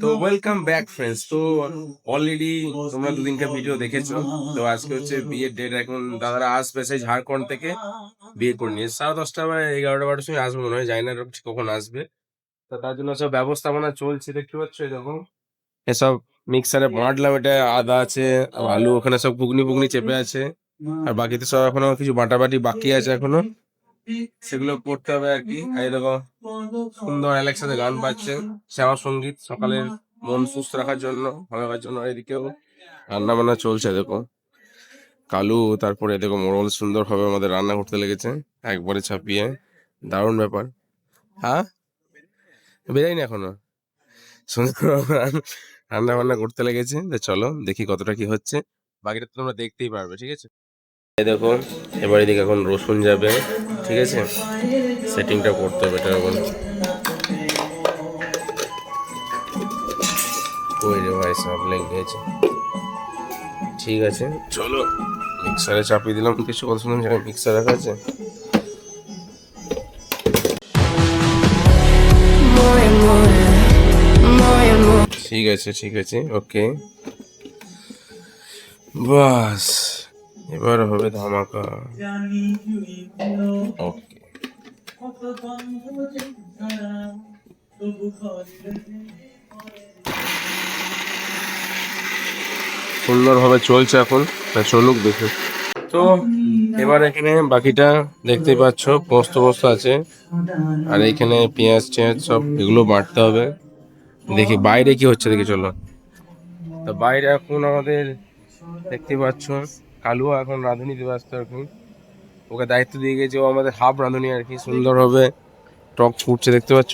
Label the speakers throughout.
Speaker 1: তো welcome back friends. তো already তোমরা দুদিনকার ভিডিও দেখেছো। তো আজকে হচ্ছে বিয়ের ডেট। এখন দাদারা আসবে সেই ঝাড়খণ্ড থেকে বিয়ে করে নিয়ে 10:30 বা 11টা-12টার সময় আসবে মনে হয়, জানি না ঠিক কখন আসবে। তো তার জন্য সব ব্যবস্থাপনা চলছে, দেখতে পাচ্ছ এরকম এসব মিক্সারে বাঁটলাম। এটা আদা আছে, আলু, ওখানে সব ঘুগনি ফুগনি চেপে আছে, আর বাকিতে সব এখনো কিছু বাটাবাটি বাকি আছে এখনো, সেগুলো করতে হবে আর কি। আর এরকম সুন্দর অ্যালেক্সাতে গান বাজছে, শ্যামা সঙ্গীত, সকালের মন সুস্থ রাখার জন্য, ভালো রাখার জন্য। এদিকেও রান্না বান্না চলছে দেখো। কালু তারপরে দেখো মোড়ল সুন্দর ভাবে আমাদের রান্না করতে লেগেছে, একবারে ছাপিয়ে। দারুণ ব্যাপার। হ্যাঁ, বেরাইনি এখনো। সুন্দর রান্না বান্না করতে লেগেছে। তো চলো দেখি কতটা কি হচ্ছে, বাকিটা তো তোমরা দেখতেই পারবে, ঠিক আছে। এই দেখো, এবার এদিকে এখন রসুন যাবে, ঠিক আছে। সেটিংটা করতে হবে এটা এখন। ওই রে ভাই সব লেগে গেছে। ঠিক আছে চলো, মিক্সারে চাপিয়ে দিলাম কিছু, কত সুন্দর জায়গায় মিক্সার রাখা আছে। ঠিক আছে ঠিক আছে, ওকে, বাস এবার হবে ধামাকা। ওকে, সুন্দরভাবে চলছে এখন, তা চলুক দেখে। তো এবার এখানে বাকিটা দেখতেই পাচ্ছ, পোস্ত পোস্ত আছে, আর এখানে পেঁয়াজ টেঁয়াজ সব এগুলো বাটতে হবে। দেখি বাইরে কি হচ্ছে, দেখি চলো। তো বাইরে এখন আমাদের দেখতেই পাচ্ছ কালু এখন রাঁধুনিতে ব্যস্ত এখন। ওকে দায়িত্ব দিয়ে গেছে, ও আমাদের হাফ রাঁধুনি আর কি। সুন্দরভাবে টক ফুটছে দেখতে পাচ্ছ,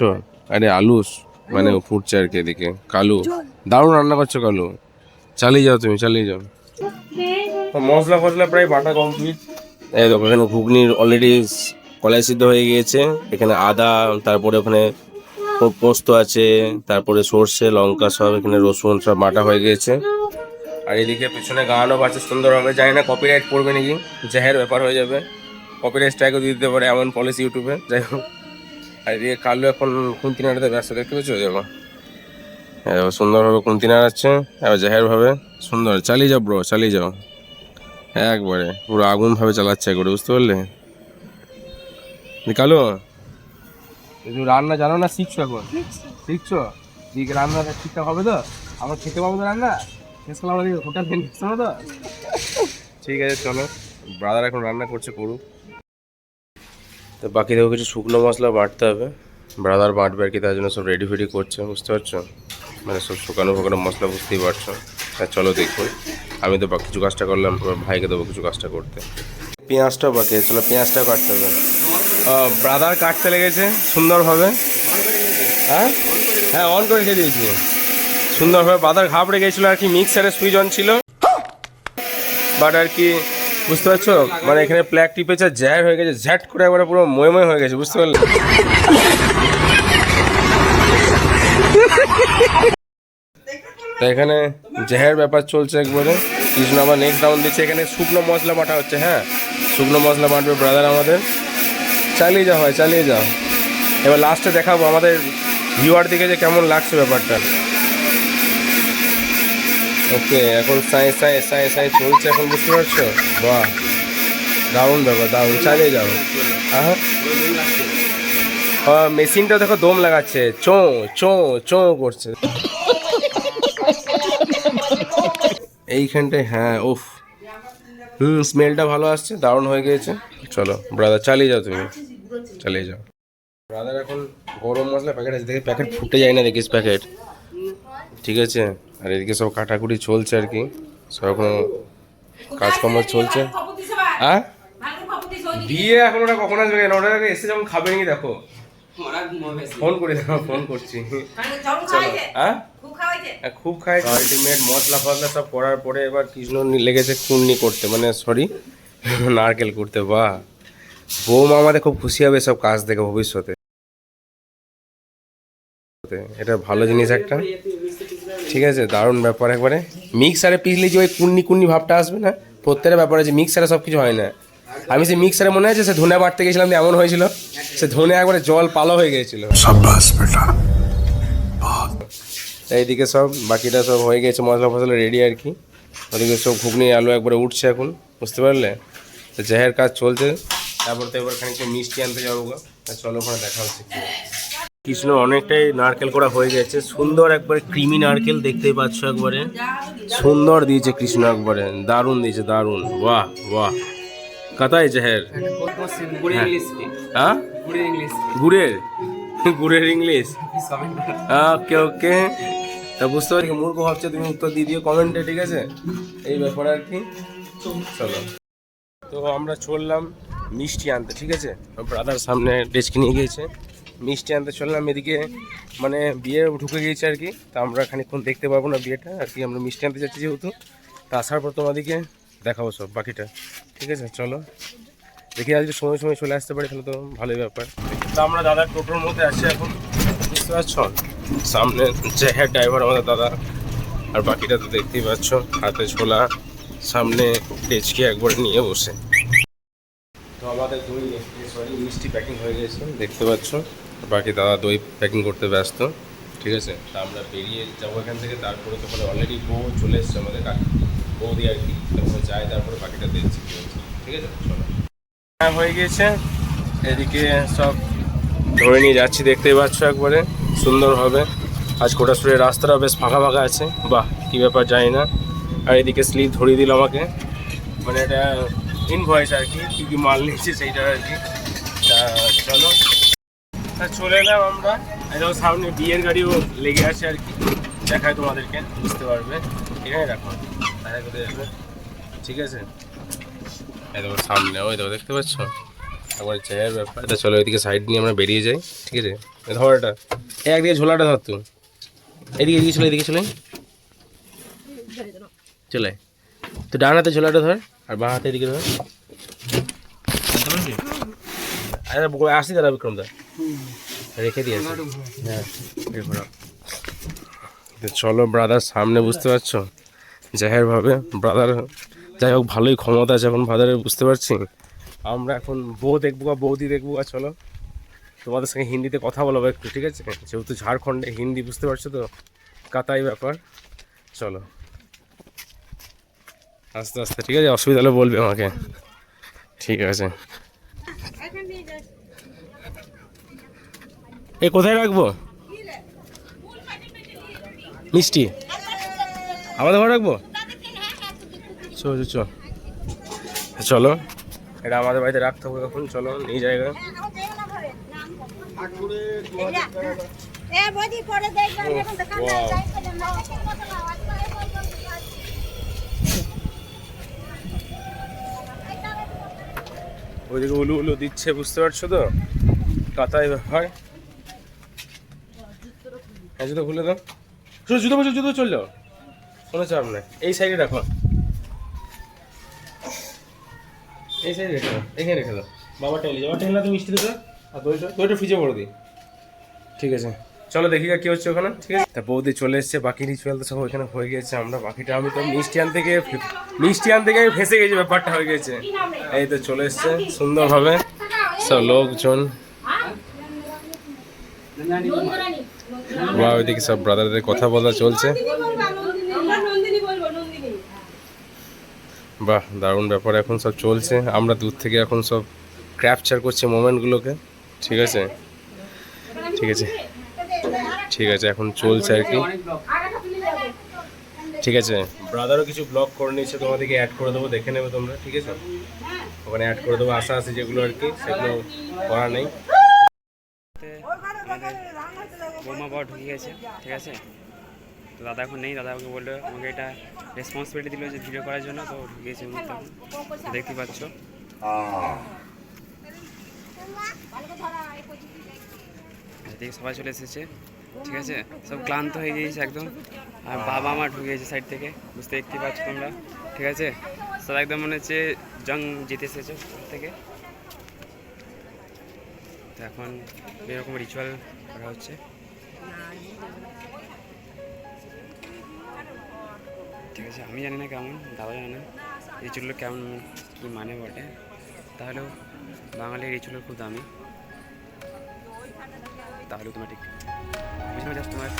Speaker 1: আরে আলুস মানে ও ফুটছে আর কি এদিকে। কালু দারুণ রান্না করছো কালু, চালিয়ে যাও তুমি, চালিয়ে যাও। মশলা ফসলা প্রায় বাটা কমপ্লিট। এই দেখো এখানে ঘুগনির অলরেডি কলাই সিদ্ধ হয়ে গিয়েছে। এখানে আদা, তারপরে ওখানে পোস্ত আছে, তারপরে সর্ষে লঙ্কা সব, এখানে রসুন সব বাটা হয়ে গিয়েছে। আর এদিকে পেছনে গানও বাজছে সুন্দর হবে, জানি না কপিরাইট পড়বে নাকি, জাহের ব্যাপার হয়ে যাবে, কপিরাইট স্ট্রাইকও দিয়ে দিতে পারে, এমন পলিসি ইউটিউবে। যাই হোক, আর এদিকে কালু এখন খুন্তি নাড়াতে ব্যস্ত, দেখতে পেয়েছো দেখো। হ্যাঁ সুন্দরভাবে খুন্তি নাড়াচ্ছে, এবার জাহের ভাবে সুন্দর। চালিয়ে যাও ব্রো, চালিয়ে যাও, একবারে পুরো আগুন ভাবে চালাচ্ছে একবারে, বুঝতে পারলে। কালু তুমি রান্না জানো না, শিখছো এখন, শিখছো? দিকে রান্না ঠিকঠাক হবে তো? আমরা খেতে পাবো তো রান্না? শেষ করলাম আমরা হোটেল খেতে তো। ঠিক আছে চলো, ব্রাদার এখন রান্না করছে, করুক। তো বাকি দেখো কিছু শুকনো মশলা বাটতে হবে, ব্রাদার বাটবে আর কি, তার জন্য সব রেডি ফেডি করছে, বুঝতে পারছো। মানে সব শুকানো ফুকানো মশলা, বুঝতেই পারছো। তা চলো দেখুন, আমি তো কিছু কাজটা করলাম, ভাইকে দেবো কিছু কাজটা করতে। পেঁয়াজটাও বাকি আছে, চলো পেঁয়াজটাও কাটতে হবে। ব্রাদার কাটতে লেগেছে সুন্দরভাবে। হ্যাঁ হ্যাঁ, অন করে রেখে দিয়েছি সুন্দরভাবে। ব্রাদার ঘাবড়ে গেছিলো আর কি, মিক্সারে সুইচ অন ছিল, বাট আর কি বুঝতে পারছো, মানে এখানে প্ল্যাগ টিপেছে, জ্যার হয়ে গেছে, ঝ্যাট করে একবারে পুরো ময়ময় হয়ে গেছে, বুঝতে পারলে। তো এখানে জেহের ব্যাপার চলছে একবারে। কৃষ্ণ আবার নেক্সট রাউন্ড দিচ্ছে, এখানে শুকনো মশলা বাটা হচ্ছে। হ্যাঁ, শুকনো মশলা বাটবে ব্রাদার আমাদের। চালিয়ে যাও হয়, চালিয়ে যাও। এবার লাস্টে দেখাবো আমাদের ভিউয়ার দিকে যে কেমন লাগছে ব্যাপারটা। ওকে, এখন সাই সাই সাই সাই চলছে এখন, বুঝতে পারছো। বাহ, দারুণ ব্যাপার, দারুণ, চালিয়ে যাও। হ্যাঁ, মেশিনটা দেখো দম লাগাচ্ছে, চো চো চো করছে এইখানটায়। হ্যাঁ উফ, স্মেলটা ভালো আসছে, দারুণ হয়ে গিয়েছে। চলো ব্রাদার চালিয়ে যাও, তুমি চালিয়ে যাও। ব্রাদার এখন গরম মশলা প্যাকেট আছে, দেখে প্যাকেট ফুটে যায় না, দেখিস প্যাকেট, ঠিক আছে। আর এদিকে সব কাটাকুটি চলছে আর কি, সব এখন কাজকর্ম চলছে। হ্যাঁ, বিয়ে এখন ওটা কখন আসবে, কেন ওটা এসে যখন খাবে নাকি দেখো, ফোন করে দেখো, ফোন করছি। হ্যাঁ খুব খাই, আলটিমেট মশলা ফসলা সব করার পরে এবার কৃষ্ণ লেগেছে কুন্নি করতে, মানে সরি নারকেল করতে। বাহ, বৌমা আমাদের খুব খুশি হবে সব কাজ দেখে ভবিষ্যতে, এটা ভালো জিনিস একটা, ঠিক আছে। দারুণ ব্যাপার, একবারে মিক্সারে পিসলে যে ওই কুন্নি কুন্নি ভাবটা আসবে না, প্রত্যেকটা ব্যাপারে যে মিক্সারে সব কিছু হয় না। আমি সে মিক্সারে মনে আছে সে ধনে বাটতে গেছিলাম, এমন হয়েছিল, সে ধনে একবারে জল পালো হয়ে গিয়েছিল। এইদিকে সব বাকিটা সব হয়ে গেছে, মশলা ফসলা রেডি আর কি। ওদিকে সব ঘুগনি আলু একবারে উঠছে এখন, বুঝতে পারলে। তো জাহের কাজ চলছে, তারপর তো এবার খানিকটা মিষ্টি আনতে যাবো গো। চলো ওখানে দেখা হচ্ছে। কৃষ্ণ অনেকটাই নারকেল করা হয়ে গেছে, সুন্দর একবারে ক্রিমি নারকেল দেখতেই পাচ্ছ, একবারে সুন্দর দিয়েছে কৃষ্ণ, একবারে দারুণ দিয়েছে, দারুণ। বাহ বাহ, কাতায় জাহের। হ্যাঁ গুড়ের গুড়ের ইংলিশ, ওকে ওকে। তা বুঝতে পারি মূর্খ ভাবছো তুমি, উত্তর দিয়ে দিও কমেন্টে, ঠিক আছে। এই ব্যাপার আর কি। চলো, তো আমরা চললাম মিষ্টি আনতে, ঠিক আছে। ব্রাদার সামনে ডেস্কে নিয়ে গিয়েছে, মিষ্টি আনতে চললাম। এদিকে মানে বিয়ে ঢুকে গিয়েছে আর কি, তা আমরা খানিকক্ষণ দেখতে পাবো না বিয়েটা আর কি। আমরা মিষ্টি আনতে যাচ্ছি যেহেতু, তা আসার পর তোমাদেরকে দেখাবো সব বাকিটা, ঠিক আছে। চলো দেখি, আজকে সময় সময় চলে আসতে পারি তাহলে তো ভালোই ব্যাপার। তা আমরা দাদার টোটোর মধ্যে আসছি এখন, বুঝতে পারছ। সামনে যে হেড ড্রাইভার আমাদের দাদা, আর বাকিটা তো দেখতেই পাচ্ছ, হাতে ছোলা, সামনে ডেচকি একবার নিয়ে বসে। তো আমাদের দই সরি মিষ্টি প্যাকিং হয়ে গেছে দেখতে পাচ্ছ, বাকি দাদা দই প্যাকিং করতে ব্যস্ত, ঠিক আছে। তা আমরা বেরিয়ে যাবো এখান থেকে, তারপরে তো অলরেডি বউ চলে এসছে আমাদের কাছে, বৌদি আর কি। তারপরে যাই, তারপরে বাকিটা দেখছি কী হচ্ছে, ঠিক আছে। চলো, হয়ে গিয়েছে। এদিকে সব ধরে নিয়ে যাচ্ছি, দেখতেই পাচ্ছ একবারে সুন্দরভাবে। আজ কোটাসুরের রাস্তাটা বেশ ফাঁকা ফাঁকা আছে, বাহ কী ব্যাপার জানি না। আর এদিকে স্লিপ ধরিয়ে দিল আমাকে, মানে এটা ইনভয়েস আর কি, কী কী মাল নিচ্ছে সেইটা আর কি। তা চলো, তা চলে এলাম আমরা। একদম সামনে বিয়ের গাড়িও লেগে আছে আর কি, দেখায় তোমাদেরকে, বুঝতে পারবে। এখানে রাখো, দেখা কোথায় যাবে, ঠিক আছে। একদম সামনে ওই দেখো, দেখতে পাচ্ছ একবার জায়গার ব্যাপার। তা চলো ওইদিকে সাইড নিয়ে আমরা বেরিয়ে যাই, ঠিক আছে। ধর এটা, একদিকে ঝোলাটা ধর তুই, এদিকে এদিকে চলে, এদিকে চলে চলে। তো ডান হাতে ঝোলাটা ধর, আর বাঁ হাতে এদিকে ধর। আরে আসি দাদা বিক্রম দা, রেখে দিয়েছে। হ্যাঁ চলো ব্রাদার সামনে, বুঝতে পারছো জাহের ভাবে ব্রাদার, যাই হোক ভালোই ক্ষমতা আছে এখন ব্রাদারের, বুঝতে পারছি। আমরা এখন বউ দেখবো বা বৌদি দেখবো, আর চলো তোমাদের সঙ্গে হিন্দিতে কথা বলবো একটু, ঠিক আছে। যেহেতু ঝাড়খণ্ডে হিন্দি, বুঝতে পারছো তো, কাতাই ব্যাপার। চলো আস্তে আস্তে, ঠিক আছে, অসুবিধা হলে বলবে আমাকে, ঠিক আছে। এ কোথায় রাখবো মিষ্টি, আমাদের ঘরে রাখবো? চলো, এটা আমাদের বাড়িতে রাখতে হবে এখন, চলো এই জায়গায়। ওইদিকে উলু উলু দিচ্ছে, বুঝতে পারছো তো, কাতায় ব্যাপার। হ্যাঁ জুতো খুলে দাও, জুতো বসে জুতো চল যাও, কোনো চাপ নেই। এই সাইডে রাখো, এই সাইডে রেখে দাও, এখানে রেখে দাও। বাবা টেলে যাবা, টেলে তুমি মিষ্টি দেবে, আর দইটা ফ্রিজে ভরে দিই, ঠিক আছে। চলো দেখি কি হচ্ছে ওখানে, ঠিক আছে। তা বৌদি চলে এসছে, বাকি রিচুয়াল তো সব ওইখানে হয়ে গেছে। আমরা বাকিটা, আমি তো মিষ্টি আনতে গিয়ে আমি ফেঁসে গেছি, ব্যাপারটা হয়ে গেছে। এই তো চলে এসছে সুন্দরভাবে সব লোকজন, বা ওইদিকে সব ব্রাদারদের কথা বলা চলছে। বাহ দারুণ ব্যাপার, এখন সব চলছে। আমরা দূর থেকে এখন সব ক্যাপচার করছি মোমেন্টগুলোকে, ঠিক আছে ঠিক আছে ঠিক আছে, এখন চলছে আর কি, ঠিক আছে। ব্রাদারও কিছু ব্লগ করে নিয়েছে, তোমাদেরকে অ্যাড করে দেবো, দেখে নেবে তোমরা, ঠিক আছে। ওখানে অ্যাড করে দেবো, আশা আছে যেগুলো আর কি, সেগুলো করা নেই।
Speaker 2: বৌমা বাবা ঢুকে গেছে, ঠিক আছে। তো দাদা এখন নেই, দাদা আমাকে বললো, আমাকে এটা রেসপন্সিবিলিটি দিল যে ভিডিও করার জন্য, তো ঢুকিয়েছি উনি, তখন দেখতে পাচ্ছ। এদিকে সবাই চলে এসেছে, ঠিক আছে। সব ক্লান্ত হয়ে গিয়েছে একদম, আর বাবা মা ঢুকে গেছে সাইড থেকে, বুঝতে দেখতে পাচ্ছ তোমরা, ঠিক আছে। সব একদম মনে হচ্ছে জং জিতে এসেছে থেকে। তো এখন এরকম রিচুয়াল করা হচ্ছে, ঠিক আছে। আমি জানি না কেমন, দাদা জানে না রিচুয়ালগুলো কেমন কী মানে বটে, তাহলেও বাঙালির রিচুয়াল খুব দামি, তাহলে তোমার ঠিক বুঝলো, জাস্ট তোমার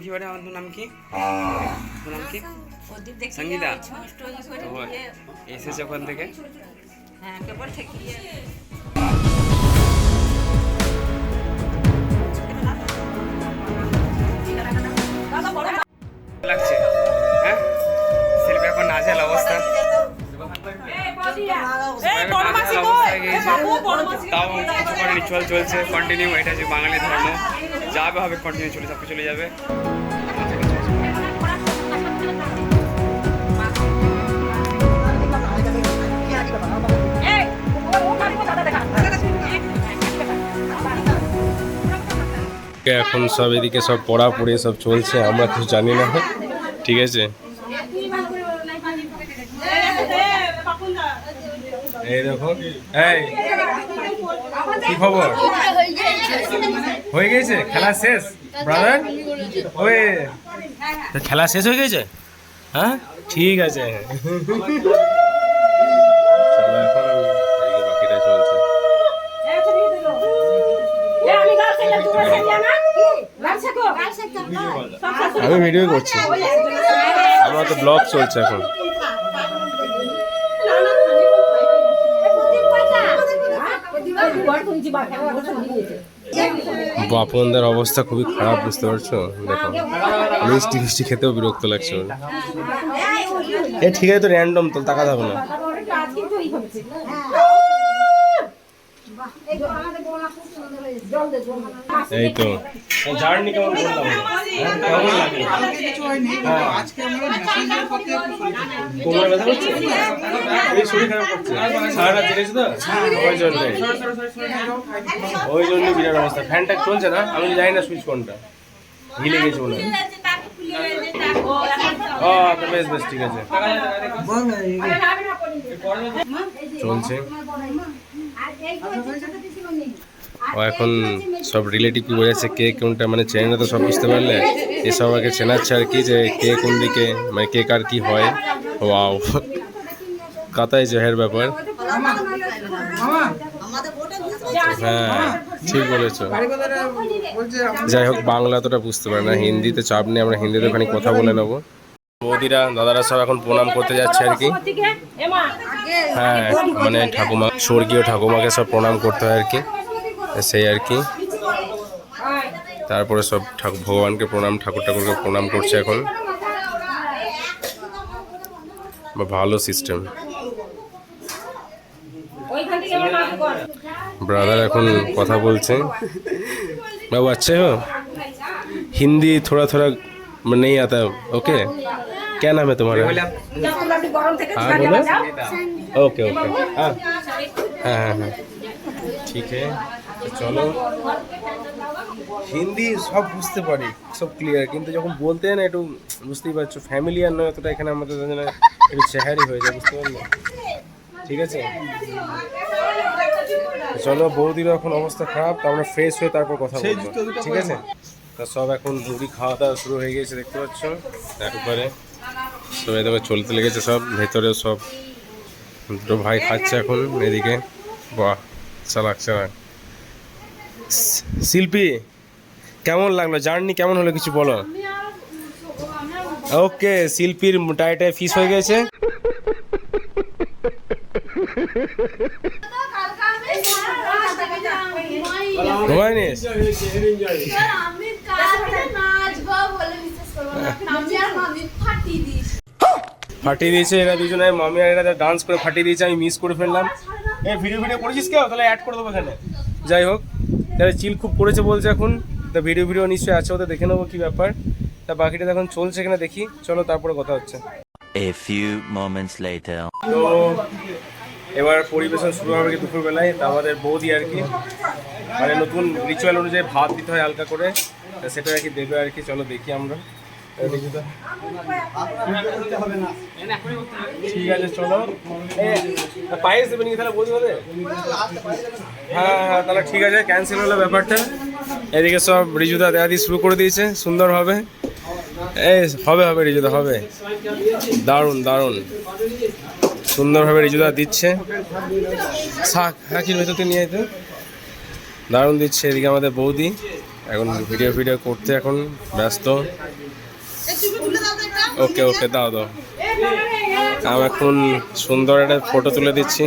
Speaker 2: কি বারে আমার নাম কি? তোর নাম কি? সঙ্গীতা। তো এসেছে ওখান থেকে।
Speaker 3: হ্যাঁ কেবল ঠেকিয়ে
Speaker 2: লাগছে হ্যাঁ শিল্পী এখন নাজেহাল অবস্থা তাও কিছু করে রিচুয়াল চলছে কন্টিনিউ এটা যে বাঙালি ধর্ম যাবে হবে কন্টিনিউ চলে সব চলে যাবে
Speaker 1: এখন সব এদিকে সব পড়া পড়ে সব চলছে, আমরা কিছু জানি না, ঠিক আছে। এই দেখো, এই কি খবর? হয়ে গেছে খেলা শেষ ব্রাদার? ওই খেলা শেষ হয়ে গেছে? হ্যাঁ ঠিক আছে, চলো এখন এদিকে বাকিটা চলছে। আমি ভিডিও করছি, আমার তো ব্লগ চলছে এখন। বাপনদের অবস্থা খুবই খারাপ, বুঝতে পারছো? দেখো মিষ্টি মিষ্টি খেতেও বিরক্ত লাগছে ওর। এ ঠিক আছে, তো র্যান্ডম তো তাকাতে হবে না। এই তো জার্নি কেমন করলাম, কেমন লাগলো? কোমরে ব্যথা করছে, এই শরীর খারাপ করছে, সারা রাত জেগেছে তো, ওই জন্য বিরাট অবস্থা। ফ্যানটা চলছে না, আমি জানি না সুইচ কোনটা, হিলে গেছে মনে হয়। ও তো বেশ বেশ ঠিক আছে, চলছে। ও এখন সব রিলেটিভ বোঝা যাচ্ছে কে কোনটা, মানে চেনে না তো সব বুঝতে পারলে, এসব আগে চেনাচ্ছে আর কি, যে কে কোন দিকে, মানে কে কার কি হয়। ওয়াও কাতাই জহের ব্যাপার। হ্যাঁ ঠিক বলেছো। যাই হোক, বাংলা তোটা বুঝতে পারে না, হিন্দিতে চাপ নেই, আমরা হিন্দিতে ওখানে কথা বলে নেবো। বৌদিরা দাদারা সব এখন প্রণাম করতে যাচ্ছে আর কি। হ্যাঁ মানে ঠাকুমা, স্বর্গীয় ঠাকুমাকে সব প্রণাম করতে হয় আর কি, সেই আর কি। তারপরে সব ভগবানকে প্রণাম, ঠাকুর ঠাকুরকে প্রণাম করছে এখন। ভালো সিস্টেম। ब्रदर এখন কথা বলছে। बाबू अच्छे हो? हिंदी थोड़ा थोड़ा नहीं आता, ओके? क्या नाम है तुम्हारा? हाँ बोलो। ओके ओके, हाँ हाँ हाँ हाँ ठीक है, চলো। হিন্দি সব বুঝতে পারি, সব ক্লিয়ার, কিন্তু যখন বলতে হয় না একটু বুঝতেই পারছো, ফ্যামিলিয়ার নয় অতটা, এখানে আমাদের একটু চেহারি হয়ে যায়, বুঝতে পারলে? ঠিক আছে চলো, বৌদিরও এখন অবস্থা খারাপ, তো আমরা ফ্রেশ হয়ে তারপর কথা বলবো, ঠিক আছে? তা সব এখন মুড়ি খাওয়া দাওয়া শুরু হয়ে গেছে, দেখতে পাচ্ছ একবারে সবাই দেখো চলতে লেগেছে সব, ভেতরে সব দুটো ভাই খাচ্ছে এখন এদিকে। বাহ চালাক চালাক। শিল্পী কেমন লাগলো জার্নি, কেমন হলো কিছু বলো? ওকে, শিল্পীর টাইটায় ফিস হয়ে গেছে। ফাটিয়ে দিয়েছে এরা দুজনে, মামি আর এরা ডান্স করে ফাটিয়ে দিয়েছে, আমি মিস করে ফেললাম। এই ভিডিও করেছিস কেউ? তাহলে অ্যাড করে দেবো এখানে। যাই হোক, তাহলে চিল খুব করেছে বলছে এখন, তা ভিডিও নিশ্চয়ই আছে, ওদের দেখে নেবো কী ব্যাপার। তা বাকিটা এখন চলছে এখানে, দেখি চলো তারপরে কথা হচ্ছে।
Speaker 4: A few moments later.
Speaker 1: তো এবার পরিবেশন শুরু হবে কি দুপুরবেলায়, তা আমাদের বৌদি আর কি, মানে নতুন রিচুয়াল অনুযায়ী ভাত দিতে হয় হালকা করে, তা সেটা আর কি দেবে আর কি। চলো দেখি আমরা, দেখি তো ঠিক আছে চলো। পায়েস দেবে নাকি তাহলে বৌদি হবে? হ্যাঁ হ্যাঁ তাহলে ঠিক আছে, ক্যান্সেল হলো ব্যাপারটা। এদিকে সব রিজুদা দেয়া দিয়ে শুরু করে দিয়েছে সুন্দরভাবে। এই হবে হবে রিজুদা হবে, দারুণ দারুণ সুন্দরভাবে রিজুদা দিচ্ছে। শাক হাঁকির ভেতরতে নিয়ে যেতে দারুণ দিচ্ছে। এদিকে আমাদের বৌদি এখন ভিডিও করতে এখন ব্যস্ত। ওকে ওকে দাও দাও, আমি এখন সুন্দর একটা ফটো তুলে দিচ্ছি।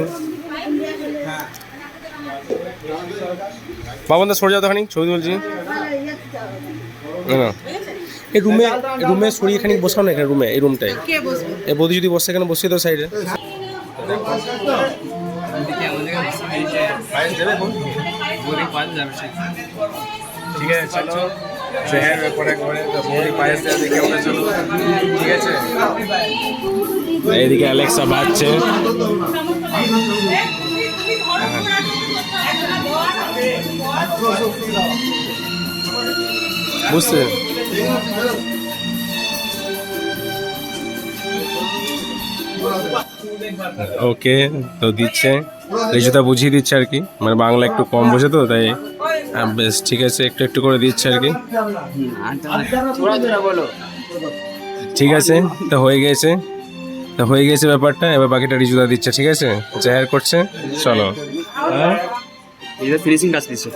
Speaker 1: বাবন দা সরে যাও তো, ছবি তুলছি। না এই রুমে সরিয়ে খানিক বসাও না, এখানে রুমে, এই রুমটাই। এই বৌদি যদি বসে এখানে বসিয়ে দাও সাইডে। ঠিক আছে চলো, চেহার ব্যাপারে করে তো বৌদি পায়েস দেওয়া দেখে আমরা চলো। ঠিক আছে, এইদিকে অ্যালেক্সা বাজছে। বুঝতে ওকে তো দিচ্ছে, রিজুদা বুঝিয়ে দিচ্ছে আর কি, মানে বাংলা একটু কম বোঝে তো তাই। বেশ ঠিক আছে, একটু একটু করে দিচ্ছে আর কি। ঠিক আছে, তো হয়ে গেছে, তো হয়ে গেছে ব্যাপারটা। এবার বাকিটা রিজুদা দিচ্ছে। ঠিক আছে, জাহের করছে, চলো।
Speaker 2: ফিনিশিং টাচ দিচ্ছে।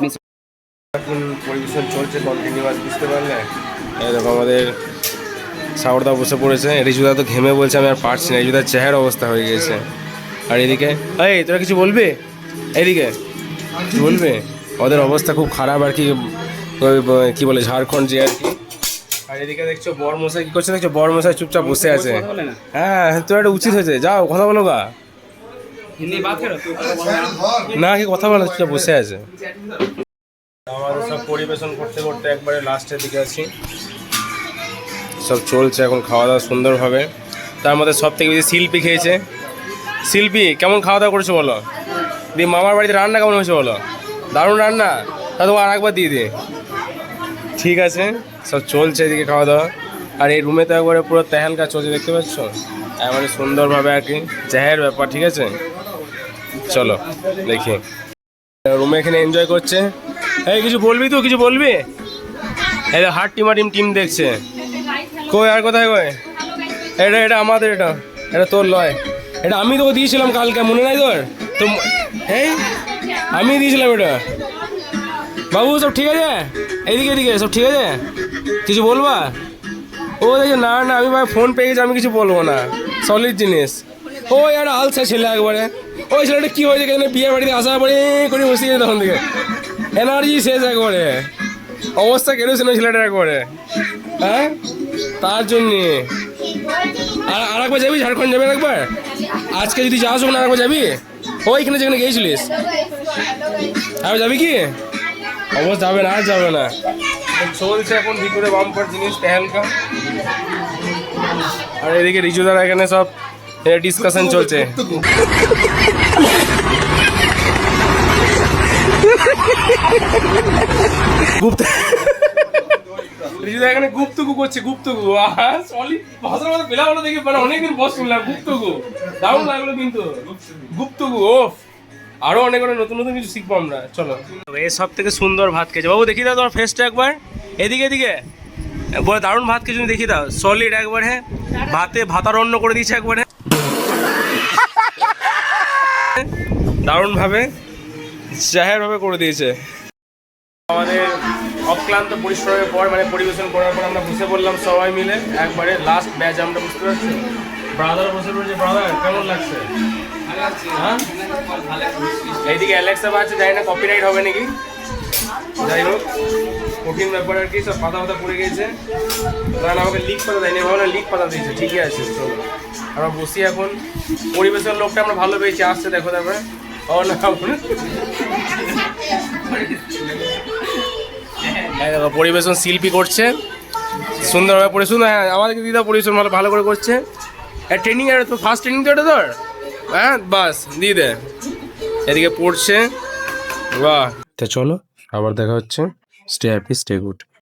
Speaker 1: এখন পরিবেশন চলছে কন্টিনিউয়াস, বুঝতে পারলে? এই দেখো আমাদের সাউরদা বসে পড়েছে, রিজুদা তো ঘেমে বলছে আমি আর পারছি না, রিজুদার চেহারা অবস্থা হয়ে গেছে। আর এদিকে এই তোরা কিছু বলবি? এইদিকে কিছু বলবে? ওদের অবস্থা খুব খারাপ আর কি, কি বলে ঝাড়খণ্ড যে আর কি। আর এদিকে দেখছো বরমশাই কি করছে, দেখছো বরমশাই চুপচাপ বসে আছে। হ্যাঁ তোর একটা উচিত হয়েছে, যাও কথা বলো গা। না কি কথা বলো, চুপচাপ বসে আছে। আমাদের সব পরিবেশন করতে করতে একবারে লাস্টের দিকে আছি, সব চলছে এখন খাওয়া দাওয়া সুন্দরভাবে। তার মধ্যে সব থেকে বেশি শিল্পী খেয়েছে। শিল্পী কেমন খাওয়া দাওয়া করেছো বলো? দি মামার বাড়িতে রান্না কেমন হয়েছে বলো? দারুণ রান্না, তা তোমার আর একবার দিয়ে দে। ঠিক আছে, সব চলছে এদিকে খাওয়া দাওয়া। আর এই রুমে তো একবারে পুরো তেহালকা চলছে, দেখতে পাচ্ছ একবারে সুন্দরভাবে আর কি, জাহের ব্যাপার। ঠিক আছে চলো দেখি, রুমে এখানে এনজয় করছে। এই কিছু বলবি তো, কিছু বলবি? এই হাট টিমাটিম টিম দেখছে। কই আর কোথায় কই? এটা আমাদের, এটা তোর লয়, এটা আমি তোকে দিয়েছিলাম কালকে, মনে নাই তোর? তো এই আমি দিয়েছিলাম এটা। বাবু সব ঠিক আছে? এইদিকে এদিকে সব ঠিক আছে? কিছু বলবা? ও দেখে না না আমি ভাই ফোন পেয়ে গেছি, আমি কিছু বলবো না, সলিড জিনিস। ও একটা আলসা ছেলে একবারে, ওই ছেলেটা কী হয়েছে কেন, বিয়ে বাড়িতে আসার পরে করে বসে গেছে তখন থেকে, এনার্জি শেষ একবারে, অবস্থা কেটেছিল ছেলেটার একবারে। হ্যাঁ তার জন্যে আর একবার যাবি ঝাড়খণ্ড, যাবে একবার আজকে যদি যাস ওখানে আরেকবার যাবি, ওইখানে যেখানে গিয়েছিলিস আর যাবি কি? অবস্থা যাবে না, আর যাবে না। চলছে এখন ভিতরে বাম্পার জিনিস তেহালকা। আর এদিকে রিজুদার এখানে সব ডিসকাশন চলছে। রিজুদা এখানে গুপ্তগু করছে, গুপ্তগু। সলিড ভাষার মধ্যে পেলা বলো দেখি, মানে অনেকদিন বস শুনলাম গুপ্তগু, দারুণ লাগলো কিন্তু গুপ্তগু। ওফ, আরো অনেক অনেক নতুন নতুন কিছু শিখবো আমরা। চলো, এই সব থেকে সুন্দর ভাত খেয়েছে। বাবু দেখি দাও তোমার ফেসটা একবার, এদিকে এদিকে বলে দারুণ ভাত খেয়েছো, দেখি দাও সলিড একবার। হ্যাঁ ভাতে ভাতারণ্য করে দিয়েছে একবারে দারুণ ভাবে, জাহের ভাবে করে দিয়েছে। আমাদের অক্লান্ত পরিশ্রমের পর, মানে পরিবেশন করার পর আমরা বসে পড়লাম সবাই মিলে একবারে লাস্ট ব্যাচ আমরা, বুঝতে পারছি। ব্রাদার বসে পড়েছে, ব্রাদার কেমন লাগছে? হ্যাঁ এইদিকে অ্যালেক্সা আছে, জানি না কপিরাইট হবে নাকি, যাই হোক কঠিন ব্যাপার আর কি, সব পাতা পাতা পড়ে গেছে, কারণ আমাকে লিক পাতা দেয়নি, ভাবলাম লিক পাতা দিয়েছে। ঠিকই আছে, চলো আমরা বসি এখন। পরিবেশের লোকটা আমরা ভালো পেয়েছি, আসছে দেখো তারপরে। ও না দেখো পরিবেশন শিল্পী করছে সুন্দরভাবে পরিবেশন। হ্যাঁ আমাদেরকে দিদা পরিবেশন ভালো করে করছে। ট্রেনিং, আর তো ফার্স্ট ট্রেনিং তো এটা তোর। হ্যাঁ বাস দিয়ে দে, এদিকে পড়ছে। বাহ, তা চলো আবার দেখা হচ্ছে। Stay happy, stay good.